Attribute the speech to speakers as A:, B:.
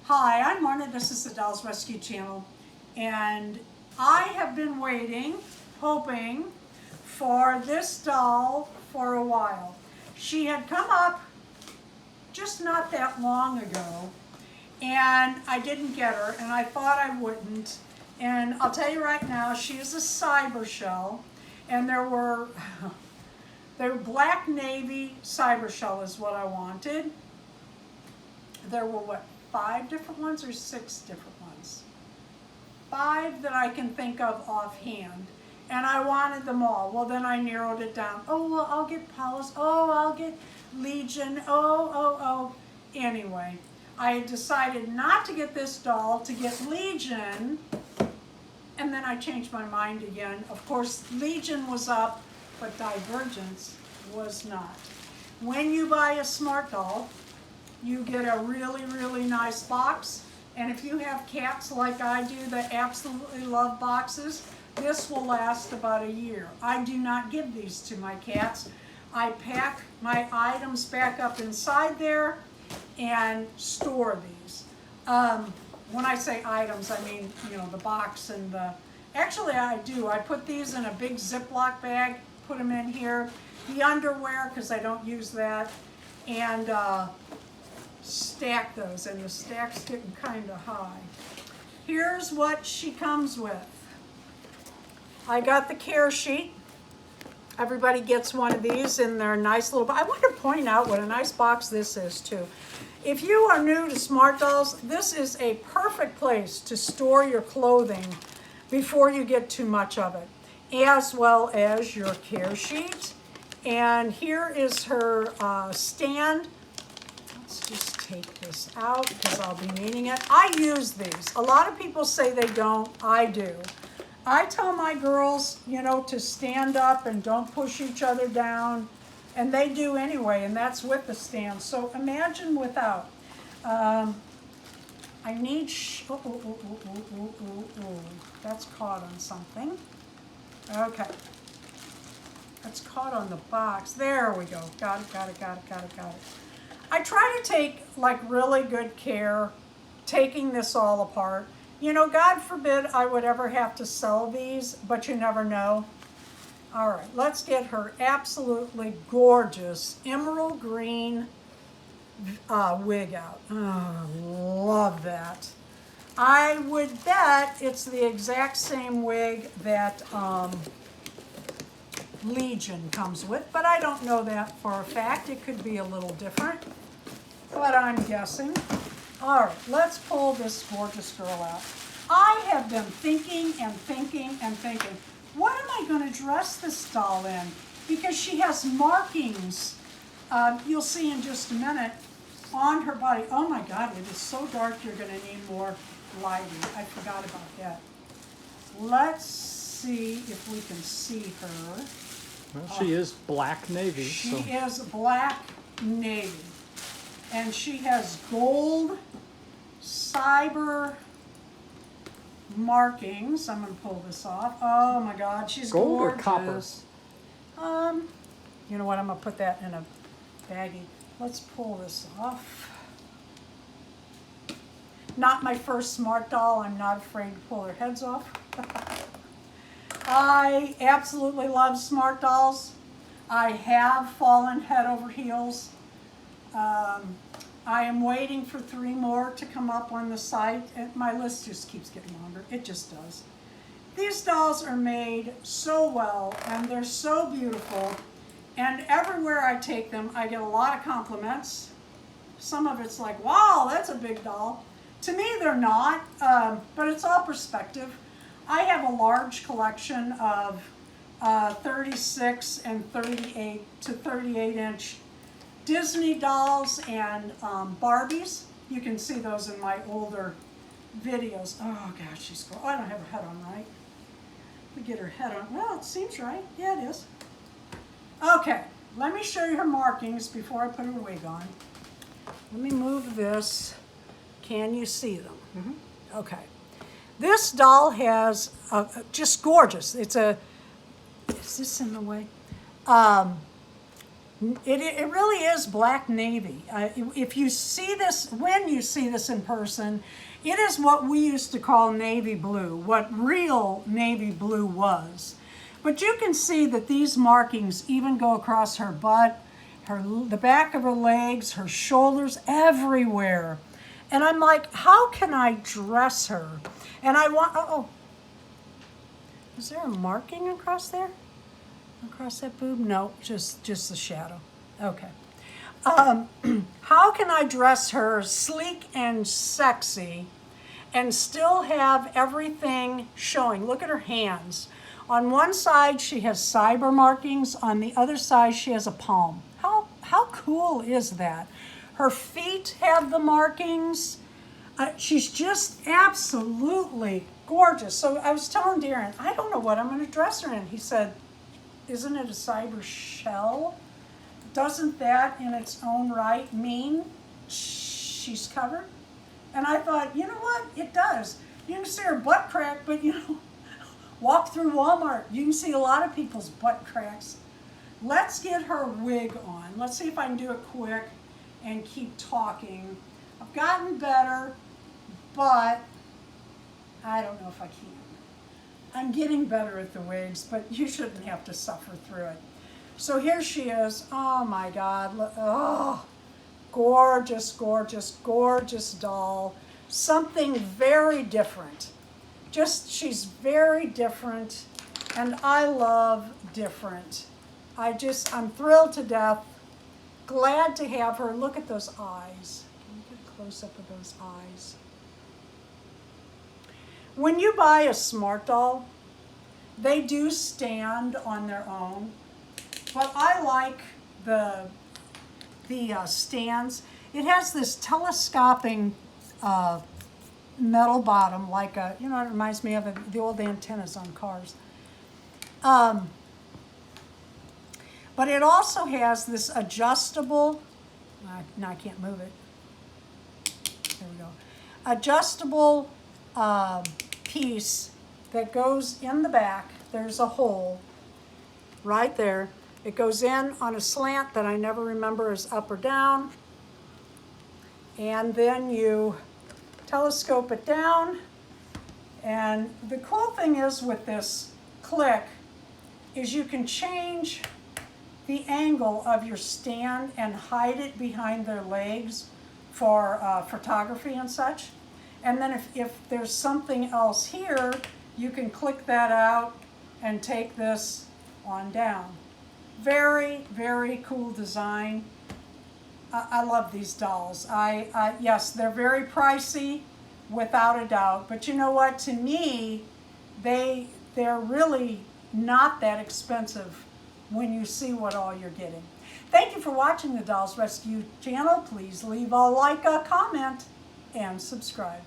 A: Hi, I'm Marna. This is the Dolls Rescue Channel, and I have been waiting, hoping for this doll for a while. She had come up just not that long ago, and I didn't get her, and I thought I wouldn't. And I'll tell you right now, she is a cyber shell, and there were black navy cyber shell is what I wanted. There were what, 5 different ones or 6 different ones? 5 that I can think of offhand. And I wanted them all. Well, then I narrowed it down. Oh, well, I'll get Paulus. Oh, I'll get Legion. Oh. Anyway, I decided not to get this doll, to get Legion. And then I changed my mind again. Of course, Legion was up, but Divergence was not. When you buy a Smart Doll, you get a really, really nice box. And if you have cats like I do that absolutely love boxes, this will last about a year. I do not give these to my cats. I pack my items back up inside there and store these. When I say items, I mean, you know, the box and the... Actually, I do. I put these in a big Ziploc bag, put them in here. The underwear, because I don't use that. And stack those, and the stack's getting kind of high. Here's what she comes with. I got the care sheet. Everybody gets one of these in their nice little box. I want to point out what a nice box this is too. If you are new to Smart Dolls, this is a perfect place to store your clothing before you get too much of it, as well as your care sheet. And here is her stand. Let's just take this out because I'll be needing it. I use these. A lot of people say they don't. I do. I tell my girls, you know, to stand up and don't push each other down. And they do anyway, and that's with the stand. So imagine without. I need... That's caught on something. Okay. That's caught on the box. There we go. Got it. I try to take like really good care taking this all apart. You know, God forbid I would ever have to sell these, but you never know. All right, let's get her absolutely gorgeous emerald green wig out. Oh, love that. I would bet it's the exact same wig that Legion comes with, but I don't know that for a fact. It could be a little different, but I'm guessing. All right, let's pull this gorgeous girl out. I have been thinking and thinking and thinking, what am I going to dress this doll in? Because she has markings, you'll see in just a minute, on her body. Oh my God, it is so dark you're going to need more lighting. I forgot about that. Let's see if we can see her.
B: Well, she is black navy.
A: She is black navy. And she has gold cyber markings. I'm going to pull this off. Oh my God, she's
B: gold
A: gorgeous.
B: Or copper?
A: You know what? I'm going to put that in a baggie. Let's pull this off. Not my first Smart Doll. I'm not afraid to pull their heads off. I absolutely love Smart Dolls. I have fallen head over heels. I am waiting for 3 more to come up on the site. My list just keeps getting longer. It just does. These dolls are made so well, and they're so beautiful. And everywhere I take them, I get a lot of compliments. Some of it's like, wow, that's a big doll. To me, they're not, but it's all perspective. I have a large collection of 36 and 38 to 38 inch Disney dolls and Barbies. You can see those in my older videos. Oh gosh, she's cool. Oh, I don't have her head on right. We get her head on. Well, it seems right. Yeah, it is. Okay, let me show you her markings before I put her wig on. Let me move this. Can you see them? Mm-hmm. Okay. This doll has just gorgeous. It's a. Is this in the way? It really is black navy. If you see this, when you see this in person, it is what we used to call navy blue, what real navy blue was. But you can see that these markings even go across her butt, the back of her legs, her shoulders, everywhere. And I'm like, how can I dress her? And I want, is there a marking across there? Across that boob? No, just the shadow. Okay. How can I dress her sleek and sexy and still have everything showing? Look at her hands. On one side, she has cyber markings. On the other side, she has a palm. How cool is that? Her feet have the markings. She's just absolutely gorgeous. So I was telling Deron, I don't know what I'm going to dress her in. He said, isn't it a cyber shell? Doesn't that in its own right mean she's covered? And I thought, you know what? It does. You can see her butt crack, but walk through Walmart, you can see a lot of people's butt cracks. Let's get her wig on. Let's see if I can do it quick and keep talking. I've gotten better, but I don't know if I can. I'm getting better at the wigs, but you shouldn't have to suffer through it. So here she is. Oh my God. Oh, gorgeous, gorgeous, gorgeous doll. Something very different. She's very different, and I love different. I'm thrilled to death. Glad to have her. Look at those eyes. Can you get a close up of those eyes? When you buy a Smart Doll, they do stand on their own, but I like the stands. It has this telescoping metal bottom, like it reminds me of the old antennas on cars. But it also has this adjustable, now I can't move it. There we go. Adjustable piece that goes in the back. There's a hole right there. It goes in on a slant that I never remember is up or down. And then you telescope it down. And the cool thing is with this click is you can change the angle of your stand and hide it behind their legs for photography and such. And then if there's something else here, you can click that out and take this on down. Very, very cool design. I love these dolls. Yes, they're very pricey, without a doubt. But you know what? To me, they're really not that expensive when you see what all you're getting. Thank you for watching the Dolls Rescue channel. Please leave a like, a comment, and subscribe.